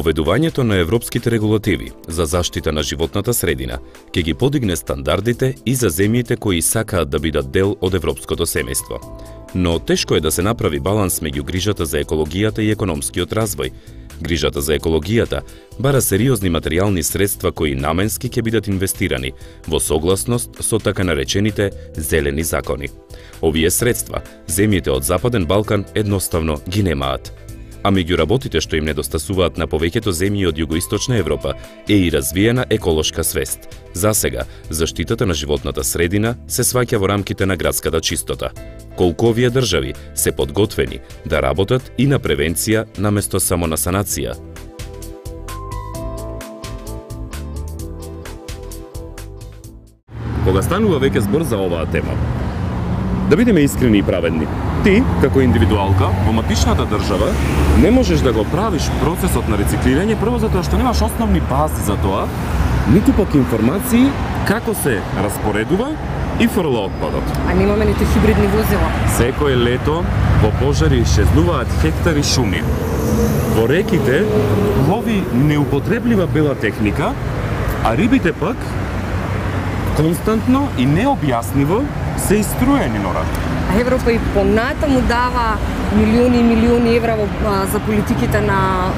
Воведувањето на европските регулативи за заштита на животната средина ќе ги подигне стандардите и за земјите кои сакаат да бидат дел од европското семејство. Но тешко е да се направи баланс меѓу грижата за екологијата и економскиот развој. Грижата за екологијата бара сериозни материјални средства кои наменски ќе бидат инвестирани во согласност со така наречените зелени закони. Овие средства земјите од Западен Балкан едноставно ги немаат. А меѓу работите што им недостасуваат на повеќето земји од Југоисточна Европа е и развиена еколошка свест. Засега, заштитата на животната средина се сваќа во рамките на градската чистота. Колку овие држави се подготвени да работат и на превенција наместо само на санација. Кога станува веќе збор за оваа тема, да бидеме искрени и праведни. Ти, како индивидуалка, во матичната држава, не можеш да го правиш процесот на рециклирање прво затоа што немаш основни бази за тоа, ниту пак информации како се распоредува и фрла отпадот. А немаме ниту хибридни возила. Секое лето во пожари исчезнуваат хектари шуми. Во реките лови неупотреблива бела техника, а рибите пак константно и необјаснливо се иструени нора. А Европа и понатаму дава милиони и милиони евра за политиките на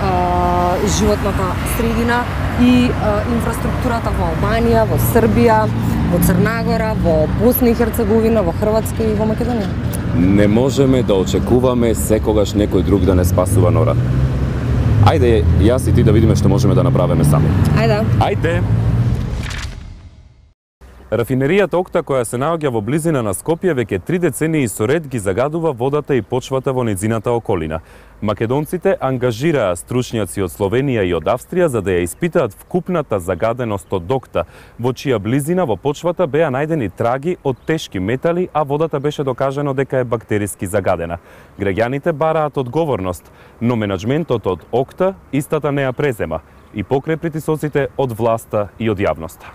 животната средина и инфраструктурата во Албанија, во Србија, во Црна Гора, во Босна и Херцеговина, во Хрватска и во Македонија. Не можеме да очекуваме секогаш некој друг да не спасува нора. Ајде, јас и ти да видиме што можеме да направиме сами. Ајде! Рафинеријата Окта, која се наоѓа во близина на Скопје, веќе 3 децении со ред ги загадува водата и почвата во нејзината околина. Македонците ангажираа стручњаци од Словенија и од Австрија за да ја испитаат вкупната загаденост од Окта, во чија близина во почвата беа најдени траги од тешки метали, а водата беше докажано дека е бактериски загадена. Граѓаните бараат одговорност, но менаџментот од Окта истата не ја презема и покрај притисоците од власта и од јавноста.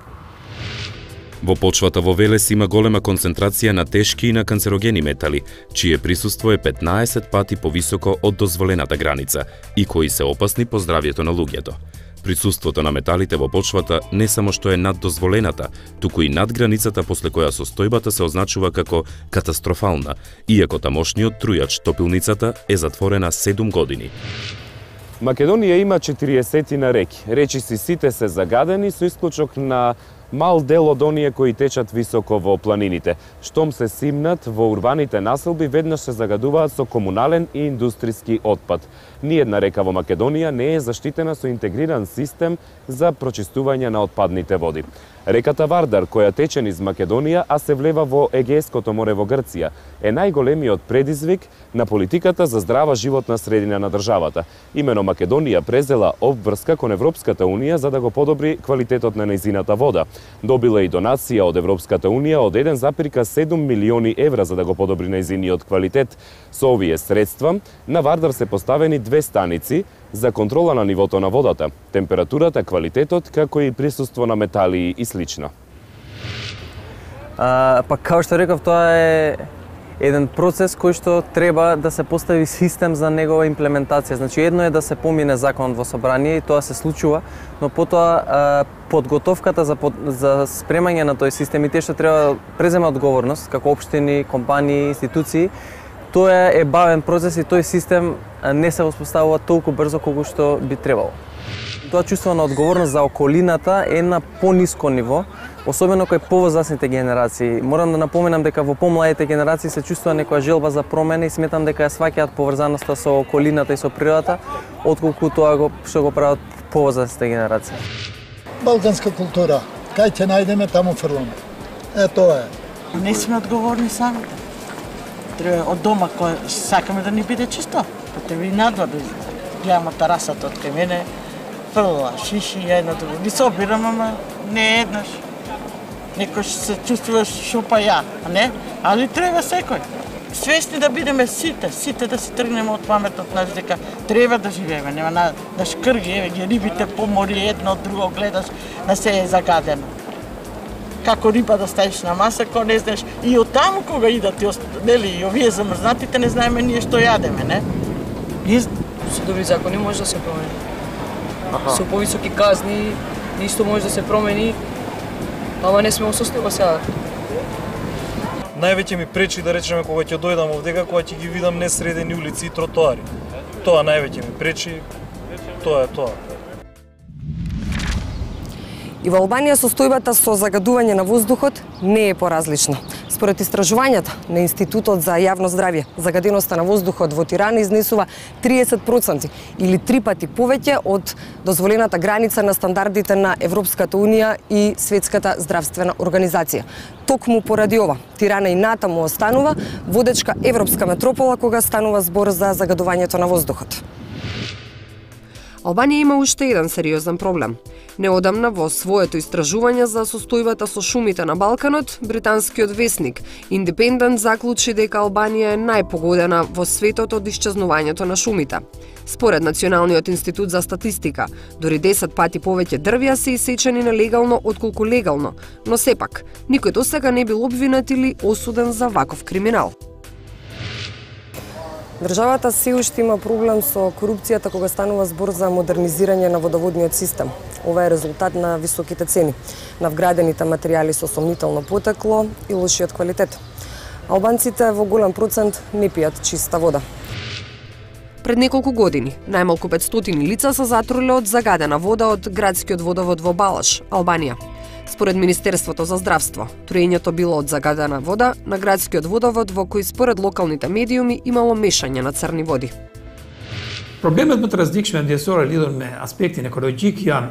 Во почвата во Велес има голема концентрација на тешки и на канцерогени метали, чие присуство е 15 пати повисоко од дозволената граница и кои се опасни по здравјето на луѓето. Присуството на металите во почвата не само што е над дозволената, туку и над границата после која состојбата се означува како катастрофална, иако тамошниот трујач топилницата е затворена 7 години. Македонија има 40 на реки. Речиси сите се загадени со исклучок на мал дел од оние кои течат високо во планините. Штом се симнат во урбаните населби, веднаш се загадуваат со комунален и индустријски отпад. Ниедна река во Македонија не е заштитена со интегриран систем за прочистување на отпадните води. Реката Вардар, која тече низ Македонија, а се влева во Егејското море во Грција, е најголемиот предизвик на политиката за здрава животна средина на државата. Имено Македонија презела обврска кон Европската Унија за да го подобри квалитетот на нејзината вода. Добила и донација од Европската Унија од 1,7 милиони евра за да го подобри нејзиниот квалитет. Со овие средства на Вардар се поставени 2 станици за контрола на нивото на водата, температурата, квалитетот, како и присуство на метали и слично. Па како што реков, тоа е еден процес кој што треба да се постави систем за негова имплементација. Значи, едно е да се помине законот во собрание и тоа се случува, но потоа подготовката за спремање на тој систем и те што треба презема одговорност како општини, компании, институции, тоа е бавен процес и тој систем не се воспоставува толку брзо колку што би требало. Тоа чувство на одговорност за околината е на пониско ниво, особено кај повозрасните генерации. Морам да напоменам дека во помладите генерации се чувствува некоја желба за промена и сметам дека ја сваќаат поврзаноста со околината и со природата, отколку тоа што го прават повозрасните генерации. Балканска култура, кај ќе најдеме, таму фрламе. Тоа е. Не сме одговорни самите. Треба од дома кој сакаме да ни биде чисто. Па ви надвор, гледаме терасата од кај мене, фрла, шиши, едно друго. Ги се обирам, ама не еднаш. Некој се чувствува шупа ја, а не? Али треба секој. Свесни да бидеме сите да се тргнеме од паметот наш дека треба да живееме, нема на шкрги, еве ги рибите по море едно од друго гледаш, на се е загадено. Како риба да ставиш на маса, кој не знаеш. И од таму кога идат, нели, и овие замрзнатите не знаеме ние што јадеме, не? Со добри закони може да се промени. Со повисоки казни исто може да се промени, ама не сме во состојба сега. Највеќе ми пречи да речеме кога ќе дојдам овдека, кога ќе ги видам несредени улици и тротоари. Тоа највеќе ми пречи, тоа е тоа. И во Албанија состојбата со загадување на воздухот не е поразлична. Според истражувањата на Институтот за јавно здравје, загаденоста на воздухот во Тирана изнесува 30% или 3 пати повеќе од дозволената граница на стандардите на Европската Унија и Светската здравствена организација. Токму поради ова, Тирана и натаму останува водечка европска метропола кога станува збор за загадувањето на воздухот. Албанија има уште еден сериозен проблем. Неодамна во своето истражување за состојбата со шумите на Балканот, британскиот весник Independent заклучи дека Албанија е најпогодена во светот од исчезнувањето на шумите. Според Националниот институт за статистика, дури 10 пати повеќе дрвја се исечени нелегално отколку легално, но сепак, никој досега не бил обвинет или осуден за ваков криминал. Државата се уште има проблем со корупцијата кога станува збор за модернизирање на водоводниот систем. Ова е резултат на високите цени на вградените материјали со сомнително потекло и лошиот квалитет. Албанците во голем процент не пијат чиста вода. Пред неколку години, најмалку 500 лица се затруле од загадена вода од градскиот водовод во Балаш, Албанија. Според Министерството за здравство, труењето било од загадена вода на градскиот водовод во кој според локалните медиуми имало мешање на црни води. Проблемот më të rrezikshme mjedisore lidhur me aspektin ekologjik janë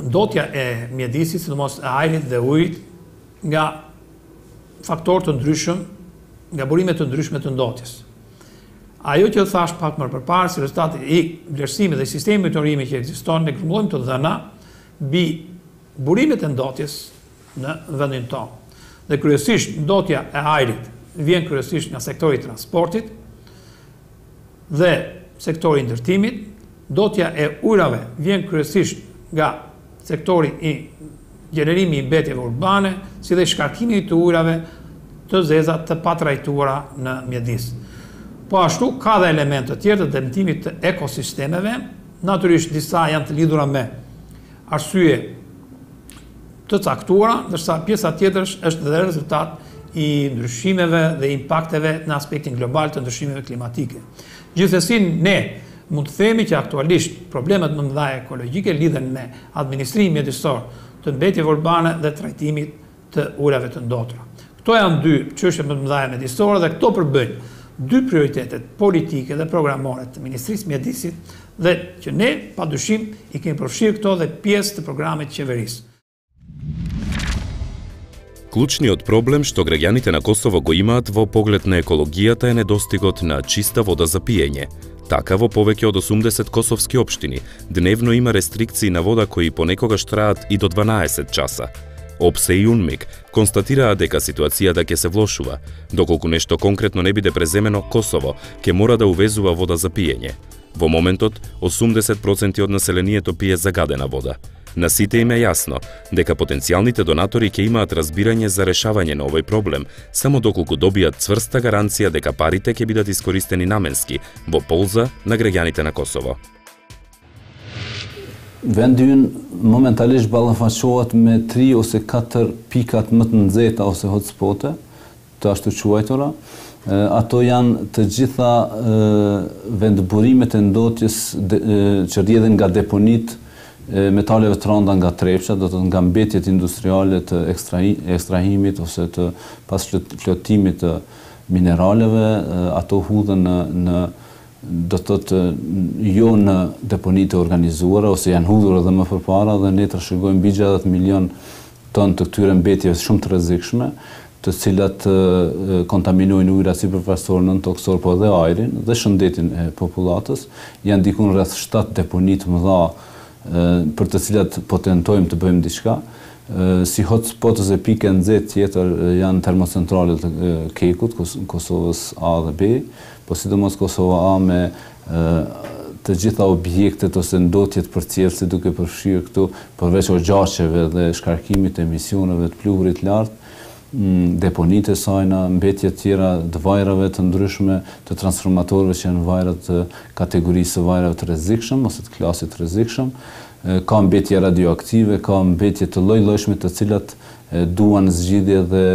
ndotja e mjedisit, sidomos e ajrit dhe ujit, nga faktorë të ndryshëm, nga burime të ndryshme të ndotjes. Ajo që thash pak më përpara, si rezultati i vlerësimit dhe sistemit të urimit që ekziston, ne grumbullojmë të dhëna mbi burimet e ndotjes në vendin tonë. Dhe kryesisht ndotja e ajrit vjen kryesisht nga sektori i transportit dhe sektori i ndërtimit, ndotja e ujrave vjen kryesisht nga sektori i gjenerimi i mbetjeve urbane, si dhe shkarkimi të ujrave të zeza të patrajtuara në mjedis. Po ashtu ka dhe elemente të tjerë të dëmtimit të ekosistemeve, natyrisht disa janë të lidhura me arsye të caktuara, ndërsa pjesa tjetër është edhe rezultat i ndryshimeve dhe impakteve në aspektin global të ndryshimeve klimatike. Gjithsesi ne mund të themi që aktualisht problemet më mëdha ekologjike lidhen me administrimin mjedisor të mbetjeve urbane dhe trajtimit të ujrave të ndotura. Këto janë dy çështje më të mëdha mjedisore dhe këto përbëjnë dy prioritetet politike dhe programore të Ministrisë Mjedisit dhe që ne padyshim i kemi përfshirë këto dhe pjesë të programit të qeverisë. Клучниот проблем што граѓаните на Косово го имаат во поглед на екологијата е недостигот на чиста вода за пиење. Така, во повеќе од 80 косовски општини, дневно има рестрикции на вода кои понекогаш траат и до 12 часа. ОПСЕ и УНМИК констатираа дека ситуацијата ќе се влошува, доколку нешто конкретно не биде преземено, Косово ќе мора да увезува вода за пиење. Во моментот, 80% од населението пие загадена вода. На сите им е јасно дека потенцијалните донатори ќе имаат разбирање за решавање на овој проблем, само доколку добијат цврста гаранција дека парите ќе бидат искористени наменски во полза на граѓаните на Косово. Vendi ynë momentalisht ballafaqohet me 3 ose 4 pikat më të nxehta ose hotspote, të ashtu quajtura. Ato janë të gjitha vendburimet e ndotjes që rrjedhin nga deponit metaleve të rënda nga trepsha, do të nga mbetjet industriale të ekstrahimit ose të pas flotimit të mineraleve, ato hudhen në do të thotë jo në deponit të organizuara ose janë hudhur edhe më përpara dhe ne trashëgojmë mbi 60 milion ton të këtyre mbetjeve shumë të rrezikshme, të cilat kontaminojnë ujrat sipërfaqësor, nën-toksor, po edhe ajrin dhe shëndetin e popullatës. Janë diku rreth 7 deponi të mëdha për të cilat po tentojmë të bëjmë diçka. Si hotspot ose pikë nxehtë tjetër janë termocentralet e Kekut, Kosovës A dhe B, po sidomos Kosova A me të gjitha objektet ose ndotjet përcjellëse duke përfshirë këtu përveç ogjaqeve dhe shkarkimit të emisioneve të pluhurit lart, deponit e sajna, mbetje tjera të vajrave të ndryshme, të transformatorëve që janë vajrat të kategorisë së vajrave të rrezikshëm ose të klasit të rrezikshëm, ka mbetje radioaktive, ka mbetje të lloj-llojshme të cilat duan zgjidhje dhe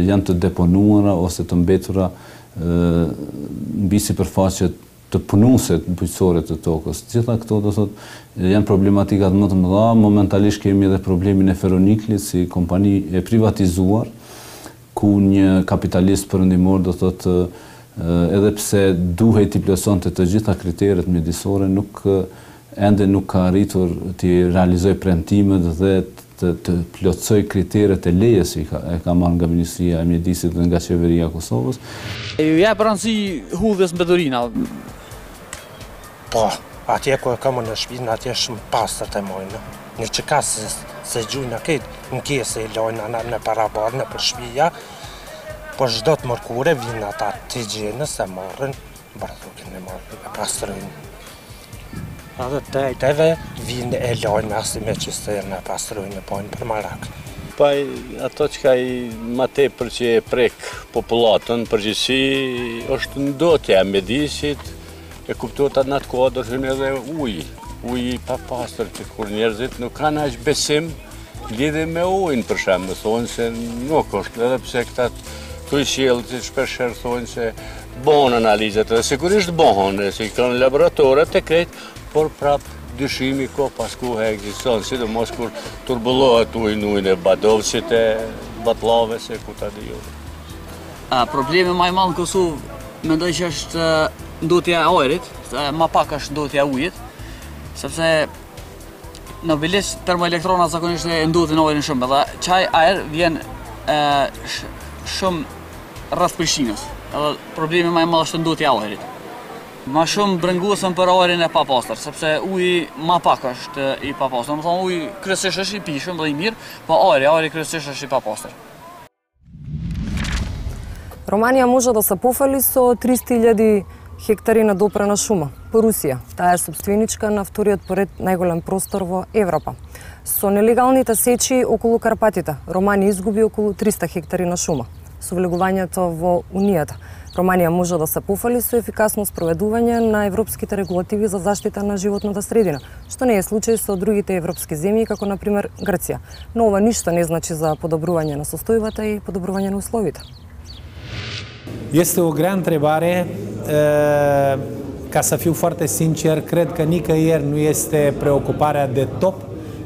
janë të deponuara ose të mbetura mbi sipërfaqe të punuesit bujqësore të tokës. Gjitha këto do thotë janë problematikat më të mëdha. Momentalisht kemi edhe problemin e Ferroniklit si kompani e privatizuar, ku një kapitalist perëndimor do thotë edhe pse duhej t'i plotësonte të gjitha kriteret mjedisore, ende nuk ka arritur t'i realizoj premtimet dhe të plotësoj kriteret e lejes që e ka marrë nga Ministria e Mjedisit dhe nga Qeveria e Kosovës. Ju jep rëndësi hudhjes mbetërina? Po, atje ku e kam në shtëpi, atje shumë pastër të mojnë. Në që ka se gjujnë këtë në kese i lojnë në parabarë në për shtëpia, po çdo të mërkure vinë ata të higjienës e marrën, bardhukin e marrën e pastrojnë. Edhe tejteve vinë e lojnë asi me qisterën e pastrojnë e pojnë për marak. Pa ato që ka i ma tepër që e prek popullatën, përgjithësi është ndotja e mjedisit, e kuptohet atë në atë kohë do të hynë edhe uji pa pastër që kur njerëzit nuk kanë aq besim lidhe me ujin për shembull, thonë se nuk është, edhe pse këta këtu sjellë që shpeshherë thonë se bëhen analizat dhe sigurisht bëhen, si kanë laboratorat e krejt, por prap dyshimi ko pasku e ekziston, sidomos kur turbullohet ujin e badovësit e batlave se ku ta di ju. Problemi më i madh në Kosovë mendoj që është ndotja e ajrit, më pak është ndotja e ujit, sepse në bilis termoelektrona zakonisht e ndotin ajrin shumë, dhe qaj ajr vjen shumë rreth Prishtinës. Edhe problemi më i madh është ndotja e ajrit. Ma shumë brënguesën për ajrin e papastër, sepse uji ma pak është i papastër. Më thonë uji kryesisht është i pishëm dhe i mirë, po ajri kryesisht është i papastër. Романија може да се пофали со 300.000 хектари надопрена шума по Русија. Таа е собственичка на вториот поред најголем простор во Европа. Со нелегалните сечи околу Карпатите, Романија изгуби околу 300 хектари на шума. Со влегувањето во Унијата, Романија може да се пофали со ефикасно спроведување на европските регулативи за заштита на животната средина, што не е случај со другите европски земји, како на пример Грција. Но ова ништо не значи за подобрување на состојбата и подобрување на условите. Este o grea întrebare. Ca să fiu foarte sincer, cred că nicăieri nu este preocuparea de top,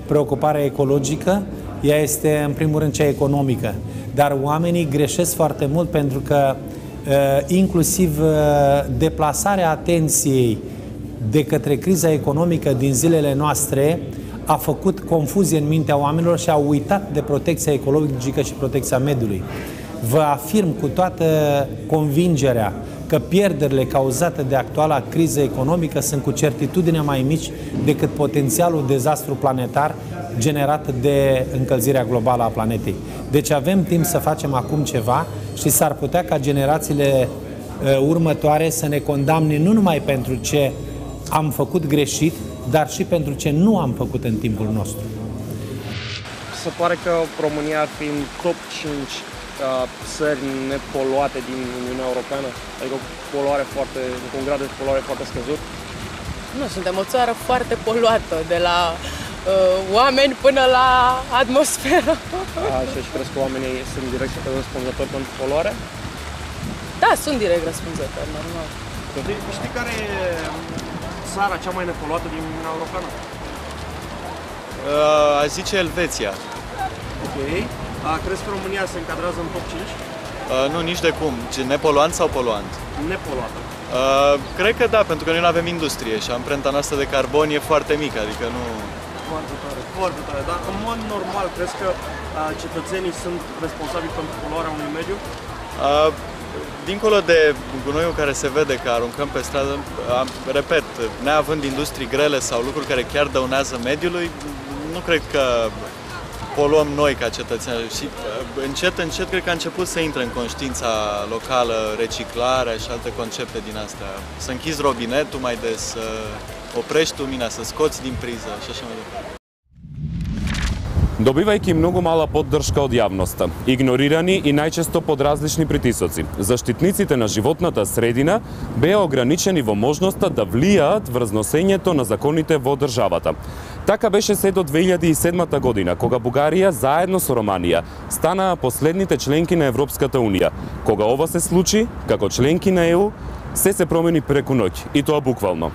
preocuparea ecologică, ea este în primul rând cea economică. Dar oamenii greșesc foarte mult pentru că inclusiv deplasarea atenției de către criza economică din zilele noastre a făcut confuzie în mintea oamenilor și au uitat de protecția ecologică și protecția mediului. Vă afirm cu toată convingerea că pierderile cauzate de actuala criză economică sunt cu certitudine mai mici decât potențialul dezastru planetar generat de încălzirea globală a planetei. Deci avem timp să facem acum ceva și s-ar putea ca generațiile următoare să ne condamne nu numai pentru ce am făcut greșit, dar și pentru ce nu am făcut în timpul nostru. Se pare că România ar fi în top 5 țări nepoluate din Uniunea Europeană, adică cu un grad de poluare foarte scăzut. Nu, suntem o țară foarte poluată, de la oameni până la atmosferă. Așa, și crezi că oamenii sunt direct răspunzători pentru poluare? Da, sunt direct răspunzători, normal. Știi care e țara cea mai nepoluată din Uniunea Europeană? Aș zice Elveția. Ok. Crezi că România se încadrează în top 5? Nu, nici de cum. Nepoluant sau poluant? Nepoluată. Cred că da, pentru că noi nu avem industrie și amprenta noastră de carbon e foarte mică, adică nu... Foarte tare, foarte tare. Dar în mod normal, crezi că cetățenii sunt responsabili pentru poluarea unui mediu? Dincolo de gunoiul care se vede că aruncăm pe stradă, repet, neavând industrii grele sau lucruri care chiar dăunează mediului, nu cred că poluăm noi ca cetățeni și încet, încet cred că a început să intre în conștiința locală reciclarea și alte concepte din astea. Să închizi robinetul mai des, să oprești lumina, să scoți din priză și așa mai departe. Добивајќи многу мала поддршка од јавноста, игнорирани и најчесто под различни притисоци, заштитниците на животната средина беа ограничени во можноста да влијаат врз носењето на законите во државата. Така беше се до 2007 година, кога Бугарија заедно со Романија станаа последните членки на Европската Унија. Кога ова се случи, како членки на ЕУ, се промени преку ноќ, и тоа буквално.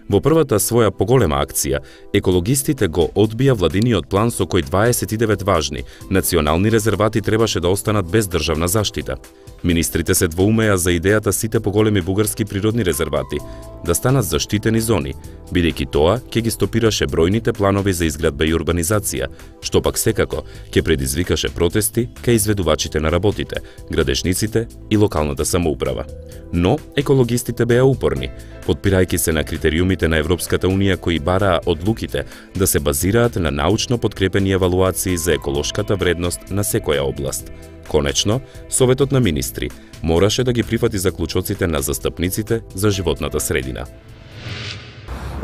Во првата своја поголема акција, екологистите го одбија владиниот план со кој 29 важни национални резервати требаше да останат без државна заштита. Министрите се двоумеа за идејата сите поголеми бугарски природни резервати да станат заштитени зони, бидејќи тоа ќе ги стопираше бројните планови за изградба и урбанизација, што пак секако ќе предизвикаше протести кај изведувачите на работите, градежниците и локалната самоуправа. Но екологистите беа упорни, подпирајќи се на критериумите на Европската Унија кои бараа одлуките да се базираат на научно подкрепени евалуации за еколошката вредност на секоја област. Конечно, Советот на министри мораше да ги прифати заклучоците на застапниците за животната средина.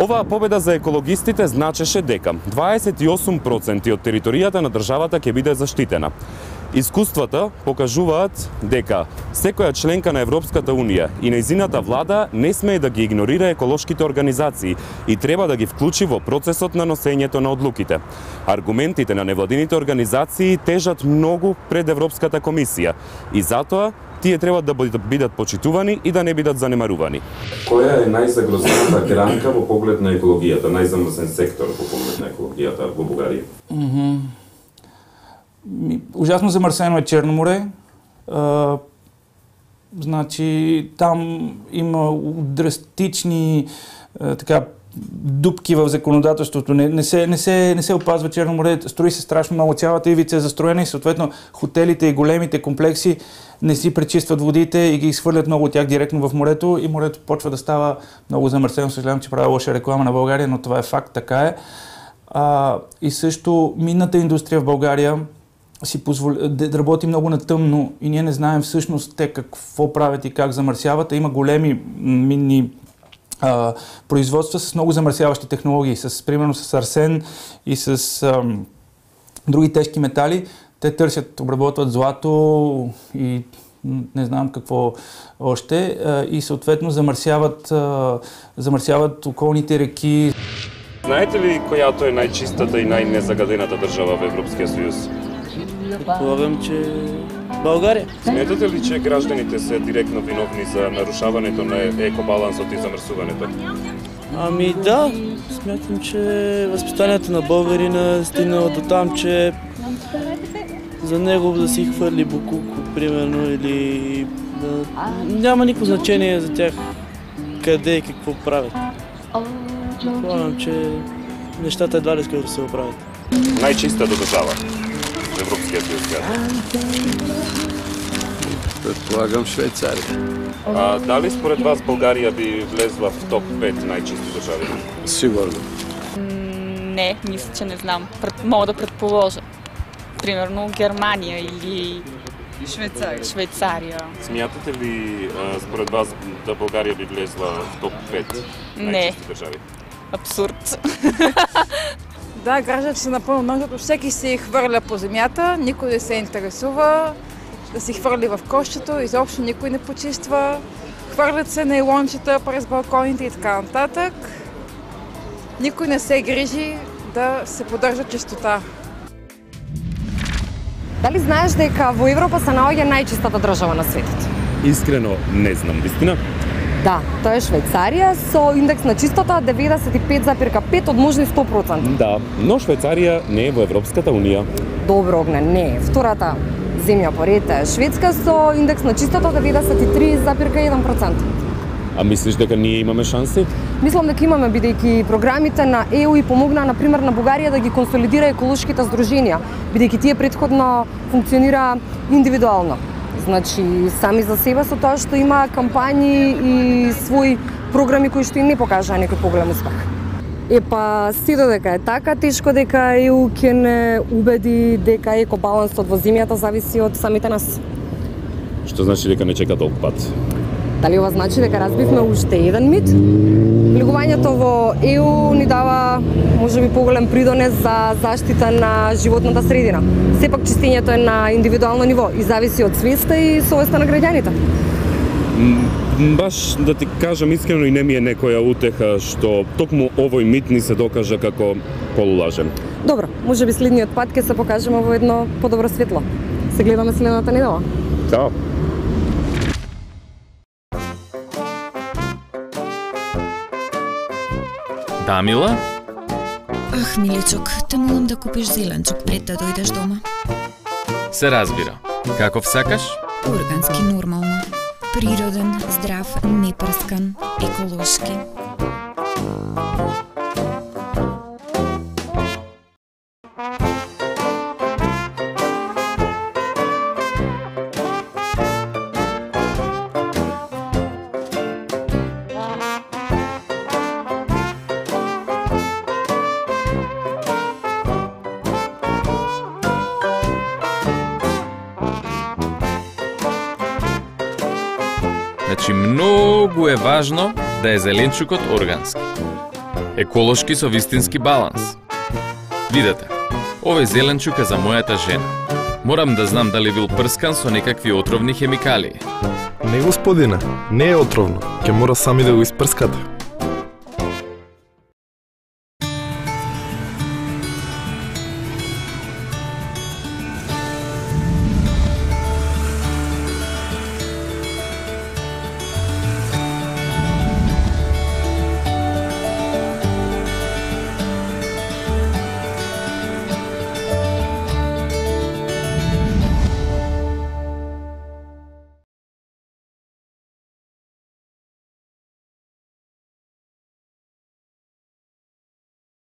Оваа победа за екологистите значеше дека 28% од територијата на државата ќе биде заштитена. Искуствата покажуваат дека секоја членка на Европската Унија и нејзината влада не смее да ги игнорира еколошките организации и треба да ги вклучи во процесот на носењето на одлуките. Аргументите на невладините организации тежат многу пред Европската комисија и затоа тие треба да бидат почитувани и да не бидат занемарувани. Која е најзагрозената гранка во поглед на екологијата, најзамрсен сектор во поглед на екологијата во Бугарија? Ужасно замърсено е Черно море. Значи, там има драстични дупки в законодателството. Не се опазва Черно море, строи се страшно много, цялата ивица е застроена и съответно хотелите и големите комплекси не си пречистват водите и ги изхвърлят много от тях директно в морето и морето почва да става много замърсено. Съжалявам, че правя лоша реклама на България, но това е факт, така е. И също минната индустрия в България да работи много на тъмно и ние не знаем всъщност те какво правят и как замърсяват. Има големи минни производства с много замърсяващи технологии, примерно с арсен и с други тежки метали. Те търсят, обработват злато и не знам какво още и съответно замърсяват околните реки. Знаете ли којато е најчистата и најнезагадената држава во Европскиот Сојуз? Предполагам, че България. Сметате ли, че гражданите се директно виновни за нарушаването на екобалансот и замрсуването? Ами да, смятам, че възпитанието на българина стигнало до там, че за него да си хвърли букуко, примерно, или няма никакво значение за тях къде и какво правят. Предполагам, че нещата едва ли скоро да се оправят. Најчистата држава в Европскиот Съюз. Предполагам Швейцарија. Дали според вас Българија би влезла в топ 5 најчисти држави? Сигурно. Не, мисля, че не знам. Мога да предположа. Примерно Германия или Швейцарија. Смятате ли според вас да Българија би влезла в топ 5 најчисти држави? Абсурд. Да, гражданите са напълно, защото всеки се хвърля по земята, никой не се интересува да си хвърли в кошчето, изобщо никой не почиства. Хвърлят се нейлончета през балконите и така нататък. Никой не се грижи да се поддържа чистота. Дали знаеш дека во Европа се наоѓа најчистата држава на светот? Искрено не знам, вистина? Да, тоа е Швейцарија со индекс на чистота 95,5 од можни 100%. Да, но Швейцарија не е во Европската Унија. Добро, Огне, не е. Втората земја по ред е Шведска со индекс на чистота 93,1%. А мислиш дека ние имаме шанси? Мислам дека имаме, бидејќи програмите на ЕУ и помогнаа, например, на Бугарија да ги консолидира еколошките здруженија, бидејќи тие претходно функционира индивидуално. Значи, сами за себе со тоа што има кампањи и своји програми кои што и не покажаа некој поголем успех. Епа, си додека е така, тешко дека ЕУ ќе не убеди дека екобалансот во земјата зависи од самите нас. Што значи дека не чека толку пат? Дали ова значи дека разбивме уште еден мит? Влегувањето во ЕУ ни дава можеби поголем придонес за заштита на животната средина. Сепак чистењето е на индивидуално ниво и зависи од свеста и совеста на граѓаните. Баш да ти кажам искрено и не ми е некоја утеха што токму овој мит ни се докажа како полулажен. Добро, можеби следниот пат ќе се покажеме во едно подобро светло. Се гледаме следната недела. Чао. Да, Мила? Ах, миличок, те молам да купиш зеленчук пред да дојдеш дома. Се разбира. Каков сакаш? Органски нормално. Природен, здрав, непрскан, еколошки. Значи, многу е важно да е зеленчукот органски. Еколошки со вистински баланс. Видете, овој зеленчук е за мојата жена. Морам да знам дали бил прскан со некакви отровни хемикалии. Не, господине, не е отровно. Ќе мора сами да го испрскате.